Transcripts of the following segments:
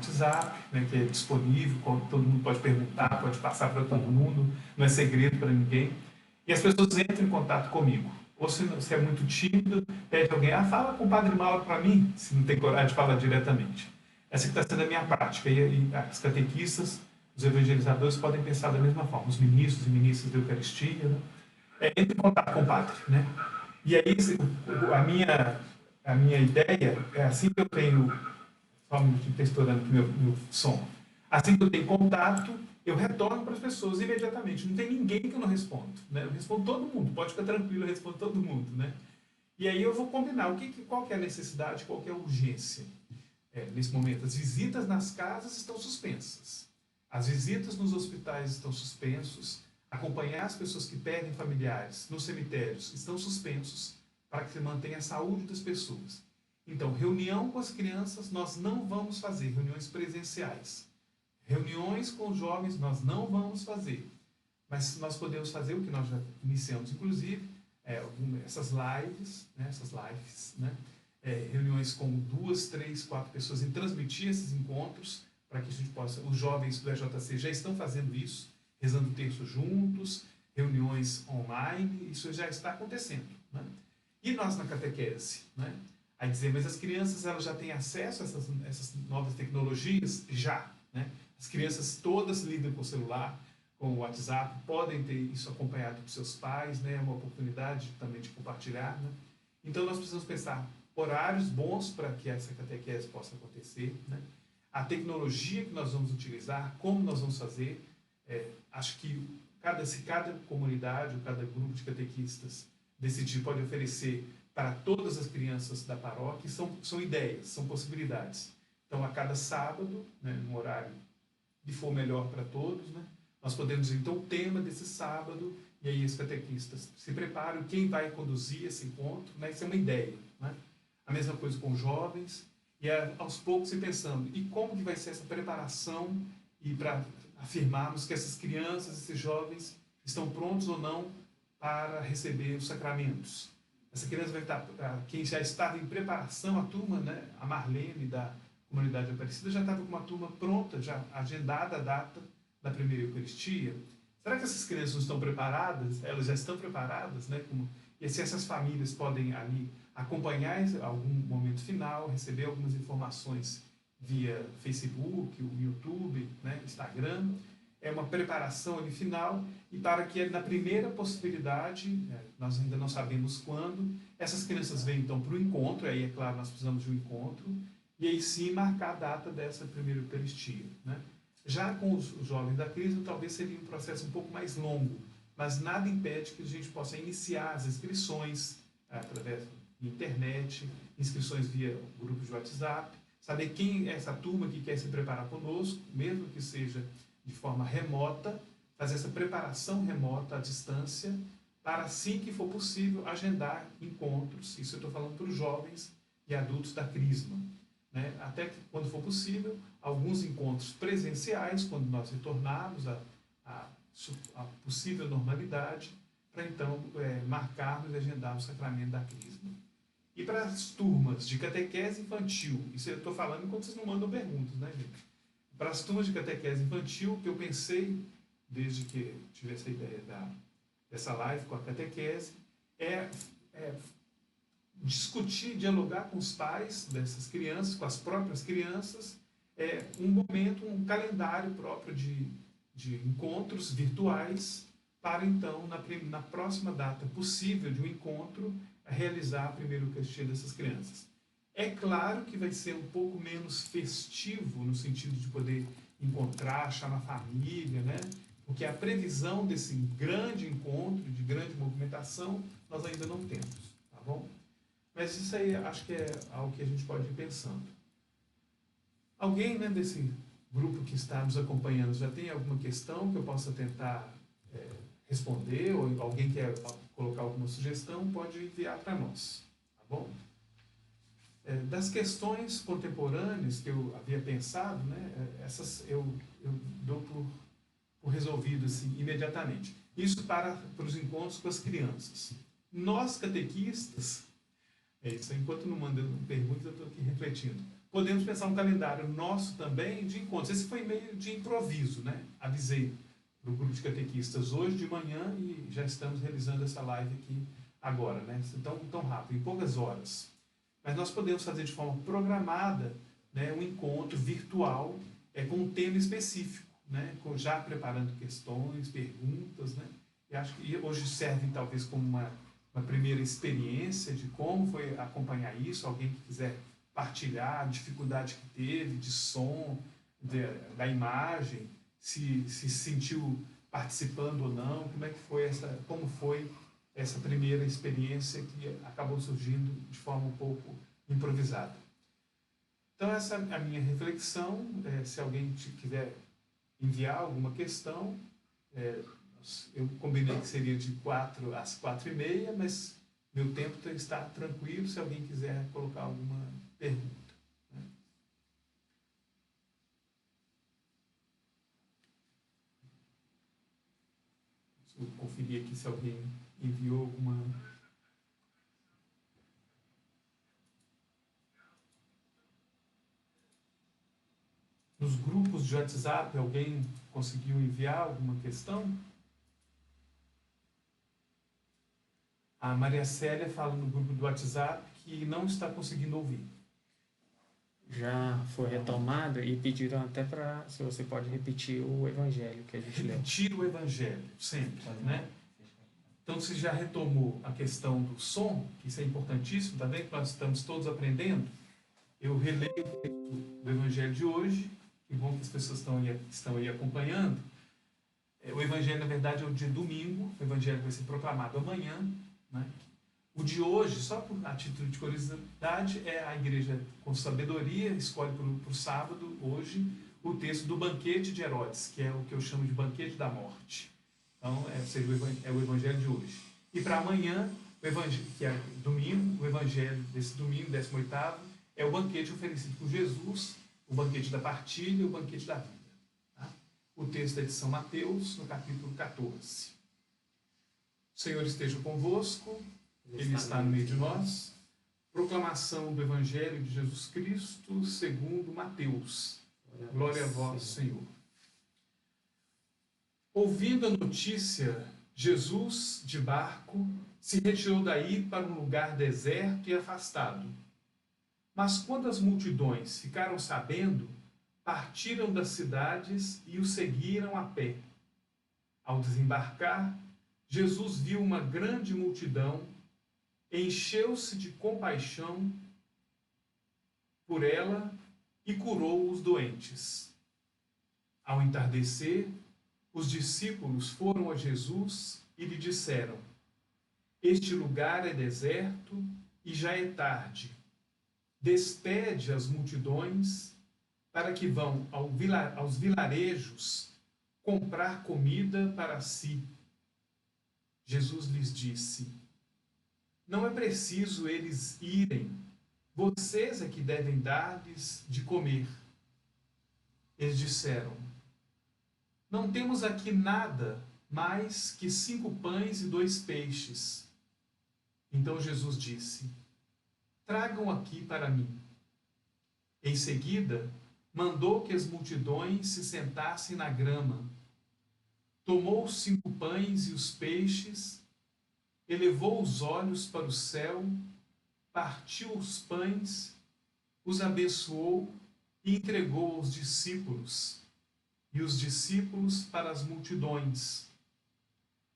WhatsApp, né, que é disponível, todo mundo pode perguntar, pode passar para todo mundo, não é segredo para ninguém. E as pessoas entram em contato comigo. Ou se é muito tímido, pede alguém, fala com o Padre Mauro para mim, se não tem coragem de falar diretamente. Essa que está sendo a minha prática. E as catequistas, os evangelizadores podem pensar da mesma forma, os ministros e ministras da Eucaristia, né? Entre em contato com o padre, né? E aí, a minha ideia é assim que eu tenho, só um minutinho, está estourando aqui meu som, assim que eu tenho contato, eu retorno para as pessoas imediatamente. Não tem ninguém que eu não respondo, né? Eu respondo todo mundo, pode ficar tranquilo, eu respondo todo mundo, né? E aí eu vou combinar qual que é a necessidade, qual que é a urgência. Nesse momento, as visitas nas casas estão suspensas. As visitas nos hospitais estão suspensos. Acompanhar as pessoas que perdem familiares nos cemitérios estão suspensos para que se mantenha a saúde das pessoas. Então, reunião com as crianças nós não vamos fazer, reuniões presenciais. Reuniões com os jovens nós não vamos fazer. Mas nós podemos fazer o que nós já iniciamos, inclusive, essas lives, né? Reuniões com 2, 3, 4 pessoas e transmitir esses encontros para que a gente possa, os jovens do EJC já estão fazendo isso, rezando o terço juntos, reuniões online, isso já está acontecendo, né? E nós na catequese, né? Aí dizer, mas as crianças elas já têm acesso a essas novas tecnologias? Já, né? As crianças todas lidam com o celular, com o WhatsApp, podem ter isso acompanhado dos seus pais, né? É uma oportunidade também de compartilhar, né? Então nós precisamos pensar horários bons para que essa catequese possa acontecer, né? A tecnologia que nós vamos utilizar, como nós vamos fazer. Acho que se cada comunidade ou cada grupo de catequistas decidir, pode oferecer para todas as crianças da paróquia, são ideias, são possibilidades. Então, a cada sábado, né, num horário que for melhor para todos, né, nós podemos dizer, então, o tema desse sábado, e aí os catequistas se preparam, quem vai conduzir esse encontro, né, isso é uma ideia, né? A mesma coisa com os jovens, e aos poucos ir pensando, e como que vai ser essa preparação, e para afirmarmos que essas crianças, esses jovens, estão prontos ou não para receber os sacramentos. Essa criança vai estar, quem já estava em preparação, a turma, né, a Marlene da comunidade Aparecida já estava com uma turma pronta, já agendada a data da primeira Eucaristia. Será que essas crianças não estão preparadas? Elas já estão preparadas, né? E se essas famílias podem ali acompanhar algum momento final, receber algumas informações via Facebook, o YouTube, né, Instagram, é uma preparação ali final, e para que na primeira possibilidade, nós ainda não sabemos quando, essas crianças vêm então para o encontro, aí é claro, nós precisamos de um encontro, e aí sim marcar a data dessa primeira Eucaristia, né? Já com os jovens da crise, talvez seria um processo um pouco mais longo, mas nada impede que a gente possa iniciar as inscrições através da internet, inscrições via grupo de WhatsApp, saber quem é essa turma que quer se preparar conosco, mesmo que seja de forma remota, fazer essa preparação remota à distância, para assim que for possível agendar encontros, isso eu estou falando para os jovens e adultos da Crisma, né? Até que, quando for possível, alguns encontros presenciais, quando nós retornarmos à possível normalidade, para então marcarmos e agendarmos o sacramento da Crisma. E para as turmas de catequese infantil, isso eu estou falando enquanto vocês não mandam perguntas, né, gente? Para as turmas de catequese infantil, que eu pensei, desde que tive essa ideia dessa live com a catequese, discutir, dialogar com os pais dessas crianças, com as próprias crianças, um momento, um calendário próprio de encontros virtuais, para então, na próxima data possível de um encontro, realizar a primeira Eucaristia dessas crianças. É claro que vai ser um pouco menos festivo, no sentido de poder encontrar, chamar a família, né? Porque a previsão desse grande encontro, de grande movimentação, nós ainda não temos, tá bom? Mas isso aí acho que é algo que a gente pode ir pensando. Alguém, né, desse grupo que está nos acompanhando já tem alguma questão que eu possa tentar responder, ou alguém quer colocar alguma sugestão, pode enviar para nós, tá bom? Das questões contemporâneas que eu havia pensado, né, essas eu dou por resolvido assim, imediatamente. Isso para os encontros com as crianças. Nós, catequistas, isso, enquanto não mandando perguntas, eu estou aqui refletindo. podemos pensar um calendário nosso também de encontros. Esse foi meio de improviso, né? Avisei para o grupo de catequistas hoje de manhã e já estamos realizando essa live aqui agora, né? Então, tão rápido, em poucas horas. Mas nós podemos fazer de forma programada, né, um encontro virtual com um tema específico, né? Já preparando questões, perguntas, né? E acho que hoje serve talvez como uma primeira experiência de como foi acompanhar isso, alguém que quiser partilhar a dificuldade que teve de som, da imagem, se sentiu participando ou não, como foi essa primeira experiência que acabou surgindo de forma um pouco improvisada. Então essa é a minha reflexão. Se alguém quiser enviar alguma questão, eu combinei que seria de 4 às 4h30, mas meu tempo está tranquilo se alguém quiser colocar alguma pergunta, né? Deixa eu conferir aqui se alguém enviou alguma. Nos grupos de WhatsApp, alguém conseguiu enviar alguma questão? A Maria Célia fala no grupo do WhatsApp que não está conseguindo ouvir. Já foi retomado e pediram até para, se você pode repetir o evangelho que a gente leu. Repetir o evangelho, sempre, né? Então, se já retomou a questão do som, que isso é importantíssimo, tá vendo que nós estamos todos aprendendo, eu releio o texto do evangelho de hoje, que bom que as pessoas estão aí acompanhando. O evangelho, na verdade, é o dia domingo, o evangelho vai ser proclamado amanhã, né? O de hoje, só por atitude de curiosidade, a igreja com sabedoria escolhe para o sábado, hoje, o texto do banquete de Herodes, que é o que eu chamo de banquete da morte. Então, é o evangelho de hoje. E para amanhã, o evangelho, que é domingo, o evangelho desse domingo, 18º, é o banquete oferecido por Jesus, o banquete da partilha e o banquete da vida. Tá? O texto é de São Mateus, no capítulo 14. O Senhor esteja convosco. Ele está no meio de nós. Proclamação do Evangelho de Jesus Cristo segundo Mateus. Glória a vós, Senhor. Ouvindo a notícia, Jesus, de barco, se retirou daí para um lugar deserto e afastado. Mas quando as multidões ficaram sabendo, partiram das cidades e o seguiram a pé. Ao desembarcar, Jesus viu uma grande multidão, encheu-se de compaixão por ela e curou os doentes. Ao entardecer, os discípulos foram a Jesus e lhe disseram: este lugar é deserto e já é tarde. Despede as multidões para que vão aos vilarejos comprar comida para si. Jesus lhes disse: não é preciso eles irem, vocês é que devem dar-lhes de comer. Eles disseram: não temos aqui nada mais que 5 pães e 2 peixes. Então Jesus disse: tragam aqui para mim. Em seguida, mandou que as multidões se sentassem na grama. Tomou os 5 pães e os peixes, elevou os olhos para o céu, partiu os pães, os abençoou e entregou aos discípulos, e os discípulos para as multidões.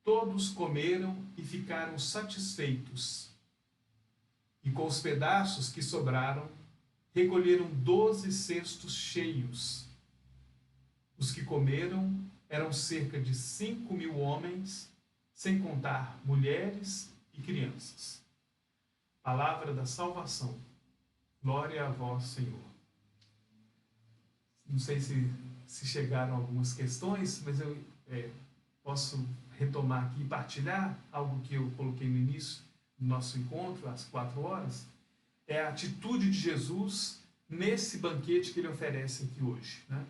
Todos comeram e ficaram satisfeitos. E com os pedaços que sobraram, recolheram 12 cestos cheios. Os que comeram eram cerca de 5.000 homens, sem contar mulheres e crianças. Palavra da salvação. Glória a vós, Senhor. Não sei se chegaram algumas questões, mas eu posso retomar aqui e partilhar algo que eu coloquei no início do nosso encontro, às 4 horas. É a atitude de Jesus nesse banquete que ele oferece aqui hoje, né?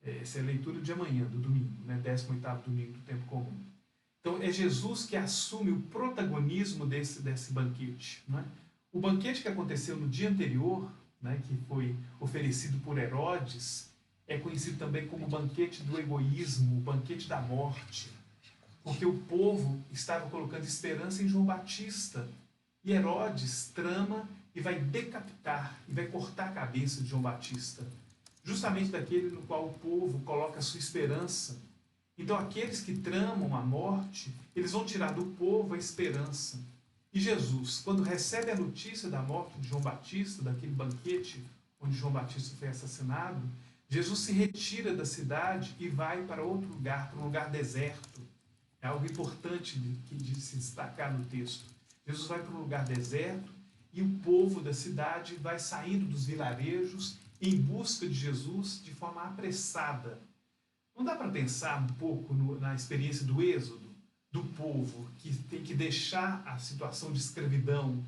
Essa é a leitura de amanhã, do domingo, né? 18º domingo do tempo comum. Então é Jesus que assume o protagonismo desse banquete, né? O banquete que aconteceu no dia anterior né, que foi oferecido por Herodes, é conhecido também como o banquete do egoísmo, o banquete da morte, porque o povo estava colocando esperança em João Batista. E Herodes trama e vai decapitar, e vai cortar a cabeça de João Batista, justamente daquele no qual o povo coloca a sua esperança. Então aqueles que tramam a morte, eles vão tirar do povo a esperança. E Jesus, quando recebe a notícia da morte de João Batista, daquele banquete onde João Batista foi assassinado, Jesus se retira da cidade e vai para outro lugar, para um lugar deserto. É algo importante de se destacar no texto. Jesus vai para um lugar deserto e o povo da cidade vai saindo dos vilarejos em busca de Jesus de forma apressada. Não dá para pensar um pouco na experiência do êxodo, do povo que tem que deixar a situação de escravidão,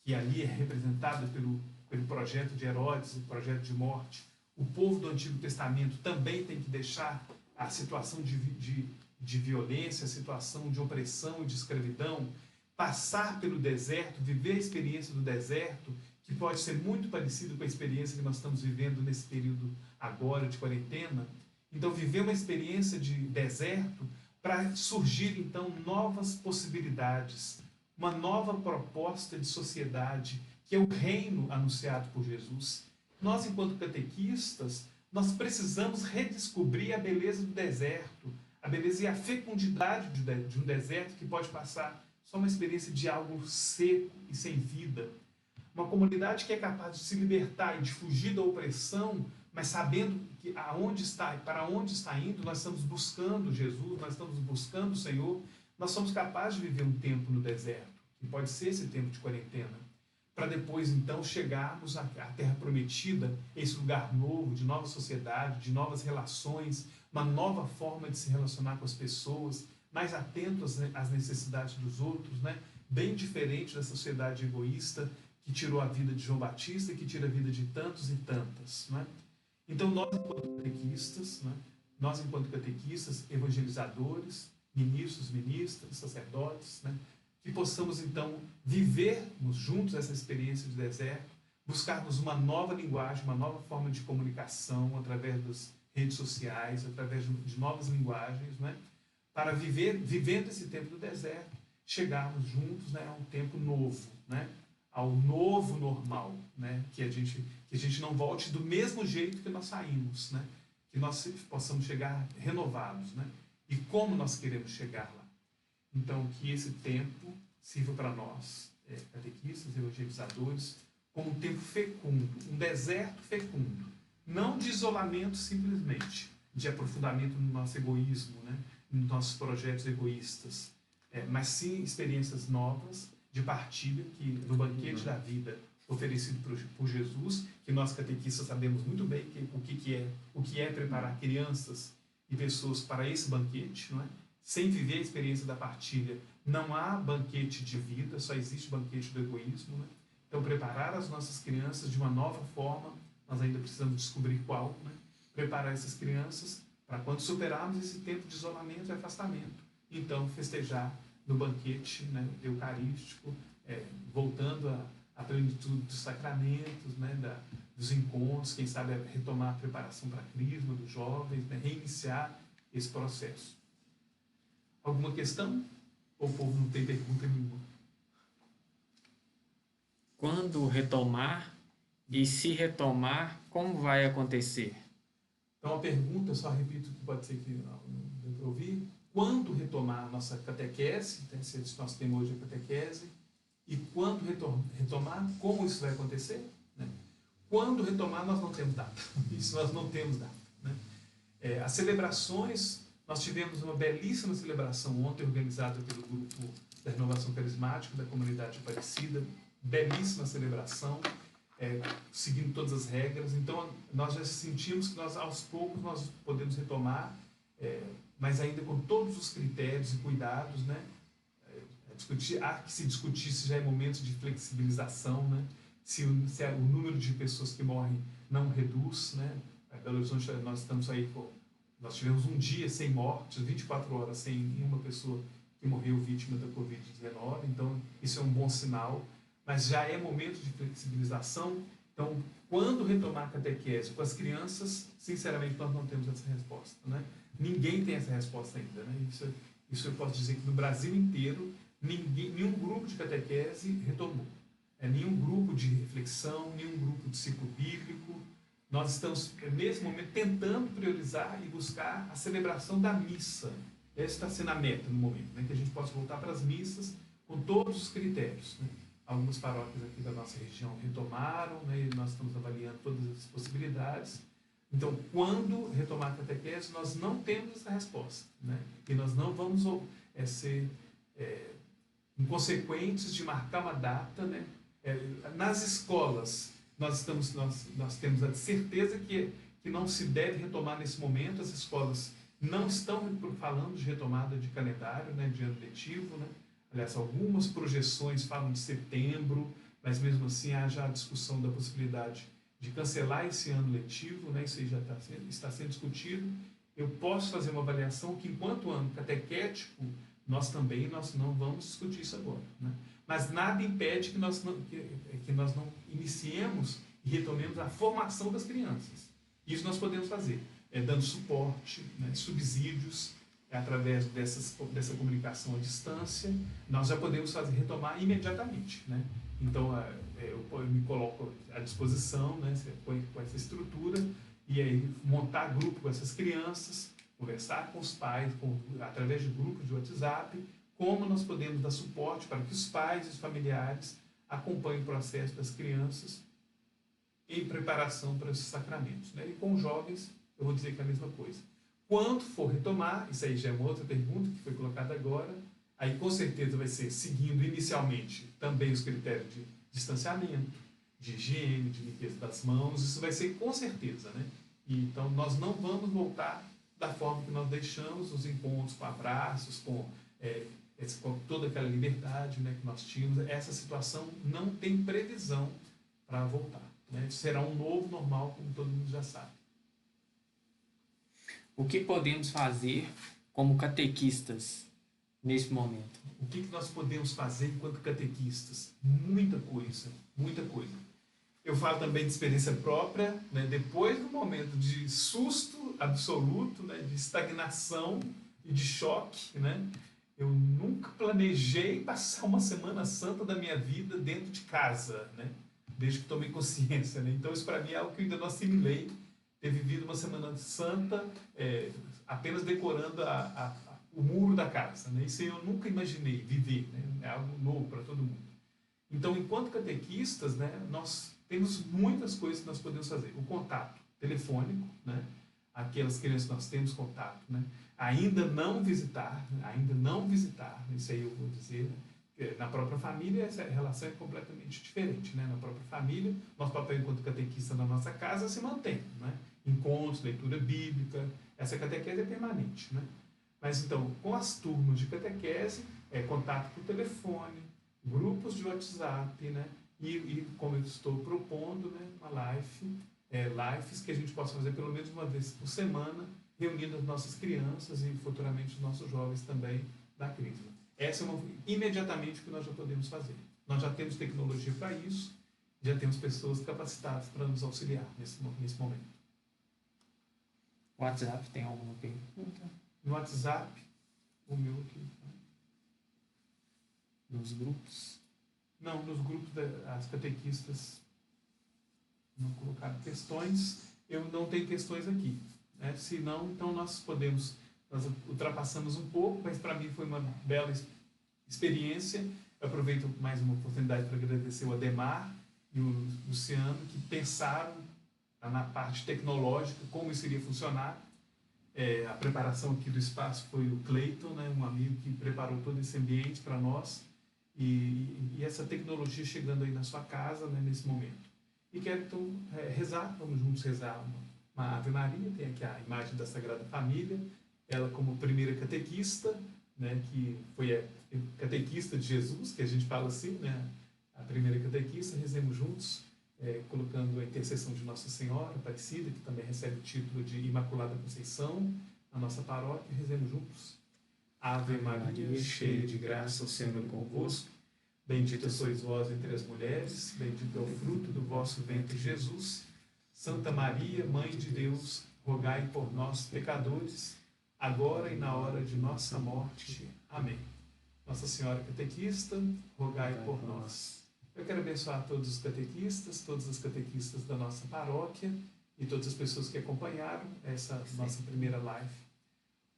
que ali é representada pelo projeto de Herodes, o projeto de morte. O povo do Antigo Testamento também tem que deixar a situação de violência, a situação de opressão e de escravidão, passar pelo deserto, viver a experiência do deserto, que pode ser muito parecido com a experiência que nós estamos vivendo nesse período agora de quarentena. Então, viver uma experiência de deserto para surgir, então, novas possibilidades, uma nova proposta de sociedade, que é o reino anunciado por Jesus. Nós, enquanto catequistas, nós precisamos redescobrir a beleza do deserto, a beleza e a fecundidade de um deserto que pode passar só uma experiência de algo seco e sem vida. Uma comunidade que é capaz de se libertar e de fugir da opressão, mas sabendo que aonde está e para onde está indo, nós estamos buscando Jesus, nós estamos buscando o Senhor, nós somos capazes de viver um tempo no deserto, que pode ser esse tempo de quarentena, para depois então chegarmos à terra prometida, esse lugar novo, de nova sociedade, de novas relações, uma nova forma de se relacionar com as pessoas, mais atentos às necessidades dos outros, né? Bem diferente da sociedade egoísta que tirou a vida de João Batista e que tira a vida de tantos e tantas, né? Então nós enquanto catequistas, evangelizadores, ministros, ministras, sacerdotes, né? Que possamos então vivermos juntos essa experiência de deserto, buscarmos uma nova linguagem, uma nova forma de comunicação através das redes sociais, através de novas linguagens, né? Para vivendo esse tempo do deserto, chegarmos juntos, né, a um tempo novo, né, ao novo normal, né, que a gente não volte do mesmo jeito que nós saímos, né, que nós possamos chegar renovados, né, e como nós queremos chegar lá. Então, que esse tempo sirva para nós, catequistas, evangelizadores, como um tempo fecundo, um deserto fecundo, não de isolamento simplesmente, de aprofundamento no nosso egoísmo, né, nos nossos projetos egoístas, mas sim experiências novas de partilha do banquete da vida oferecido por Jesus, que nós catequistas sabemos muito bem o que é preparar crianças e pessoas para esse banquete, não é? Sem viver a experiência da partilha, não há banquete de vida, só existe banquete do egoísmo, né? Então, preparar as nossas crianças de uma nova forma, nós ainda precisamos descobrir qual, né? Preparar essas crianças para quando superarmos esse tempo de isolamento e afastamento, então festejar no banquete, né, eucarístico, voltando à plenitude dos sacramentos, né, dos encontros, quem sabe retomar a preparação para a crisma dos jovens, né, reiniciar esse processo. Alguma questão? Ou o povo não tem pergunta nenhuma? Quando retomar e se retomar, como vai acontecer? Então, a pergunta, só repito que pode ser que não deu para ouvir. Quando retomar a nossa catequese, se nosso tema hoje é catequese, e quando retomar, como isso vai acontecer? Né? Quando retomar, nós não temos data. Isso nós não temos data. Né? As celebrações, nós tivemos uma belíssima celebração ontem, organizada pelo grupo da Renovação Carismática, da Comunidade Aparecida, belíssima celebração, seguindo todas as regras. Então, nós já sentimos que aos poucos nós podemos retomar, mas ainda com todos os critérios e cuidados, né? Há que se discutir se já é momento de flexibilização, né? Se o número de pessoas que morrem não reduz, né? A Belo Horizonte, nós tivemos um dia sem mortes, 24 horas sem nenhuma pessoa que morreu vítima da Covid-19, então isso é um bom sinal, mas já é momento de flexibilização. Então, Quando retomar a catequese com as crianças, sinceramente, nós não temos essa resposta, né? Ninguém tem essa resposta ainda, né? Isso eu posso dizer que no Brasil inteiro, nenhum grupo de catequese retomou. Nenhum grupo de reflexão, nenhum grupo de ciclo bíblico. Nós estamos, nesse momento, tentando priorizar e buscar a celebração da missa. Essa está sendo a meta no momento, né? Que a gente possa voltar para as missas com todos os critérios, né? Algumas paróquias aqui da nossa região retomaram, né? E nós estamos avaliando todas as possibilidades. Então, quando retomar a catequese, nós não temos essa resposta, né? E nós não vamos ser inconsequentes de marcar uma data, né? Nas escolas, nós temos a certeza que não se deve retomar nesse momento. As escolas não estão falando de retomada de calendário, né, de ano letivo, né? Aliás, algumas projeções falam de setembro, mas mesmo assim há já a discussão da possibilidade de cancelar esse ano letivo, né? Isso aí já está sendo discutido. Eu posso fazer uma avaliação que, enquanto ano catequético, nós não vamos discutir isso agora, né? Mas nada impede que nós não iniciemos e retomemos a formação das crianças. Isso nós podemos fazer, dando suporte, né, subsídios, através dessa comunicação à distância. Nós já podemos retomar imediatamente, né? Então, eu me coloco à disposição, né, com essa estrutura, e aí montar grupo com essas crianças, conversar com os pais, através de grupos de WhatsApp, como nós podemos dar suporte para que os pais e os familiares acompanhem o processo das crianças em preparação para esses sacramentos, né? E com os jovens, eu vou dizer que é a mesma coisa. Quando for retomar, isso aí já é uma outra pergunta que foi colocada agora, aí com certeza vai ser seguindo inicialmente também os critérios de distanciamento, de higiene, de limpeza das mãos, isso vai ser com certeza, né? E, então nós não vamos voltar da forma que nós deixamos os encontros, com abraços, com toda aquela liberdade, né, que nós tínhamos. Essa situação não tem previsão para voltar, né? Será um novo normal, como todo mundo já sabe. O que podemos fazer como catequistas nesse momento? O que nós podemos fazer enquanto catequistas? Muita coisa, muita coisa. Eu falo também de experiência própria, né? Depois do momento de susto absoluto, né, de estagnação e de choque, né? Eu nunca planejei passar uma Semana Santa da minha vida dentro de casa, né? Desde que tomei consciência, né? Então isso para mim é algo que eu ainda não assimilei, ter vivido uma Semana Santa apenas decorando o muro da casa, né? Isso eu nunca imaginei viver, né? É algo novo para todo mundo. Então, enquanto catequistas, né, nós temos muitas coisas que nós podemos fazer. O contato telefônico, né? Aquelas crianças que nós temos contato, né? Ainda não visitar, isso aí eu vou dizer, né? Na própria família essa relação é completamente diferente, né? Na própria família, nosso papel enquanto catequista na nossa casa se mantém, né? Encontros, leitura bíblica, essa catequese é permanente, né? Mas então, com as turmas de catequese, contato por telefone, grupos de WhatsApp, né? E como eu estou propondo, né, uma lives que a gente possa fazer pelo menos uma vez por semana, reunindo as nossas crianças e futuramente os nossos jovens também da Crisma. Essa é imediatamente o que nós já podemos fazer. Nós já temos tecnologia para isso, já temos pessoas capacitadas para nos auxiliar nesse momento. O WhatsApp tem alguma pergunta? No WhatsApp, o meu aqui. Nos grupos? Não, nos grupos das catequistas não colocaram questões. Eu não tenho questões aqui, né? Se não, então nós ultrapassamos um pouco, mas para mim foi uma bela experiência. Eu aproveito mais uma oportunidade para agradecer o Ademar e o Luciano, que pensaram na parte tecnológica, como isso iria funcionar. A preparação aqui do espaço foi o Cleiton, né, um amigo que preparou todo esse ambiente para nós, e essa tecnologia chegando aí na sua casa, né, nesse momento. E quero então rezar, vamos juntos rezar uma Ave Maria. Tem aqui a imagem da Sagrada Família, ela como primeira catequista, né, que foi a catequista de Jesus, que a gente fala assim, né, a primeira catequista. Rezemos juntos, colocando a intercessão de Nossa Senhora Aparecida, que também recebe o título de Imaculada Conceição, na nossa paróquia. Rezemos juntos. Ave Maria, cheia de graça, o Senhor é convosco. Bendita sois vós entre as mulheres, bendito é o fruto do vosso ventre, Jesus. Santa Maria, Mãe de Deus, rogai por nós, pecadores, agora e na hora de nossa morte. Amém. Nossa Senhora Catequista, rogai por nós. Eu quero abençoar todos os catequistas, todas as catequistas da nossa paróquia e todas as pessoas que acompanharam essa nossa primeira live.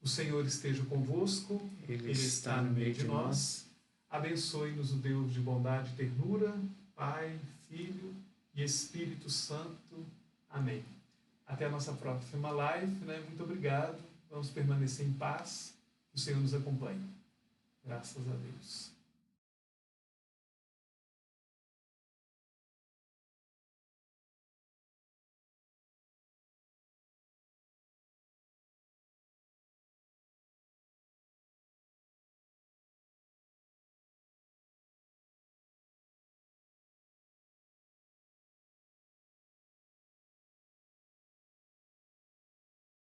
O Senhor esteja convosco, Ele está no meio de nós. Abençoe-nos o Deus de bondade e ternura, Pai, Filho e Espírito Santo. Amém. Até a nossa próxima live, né? Muito obrigado. Vamos permanecer em paz. Que o Senhor nos acompanhe. Graças a Deus.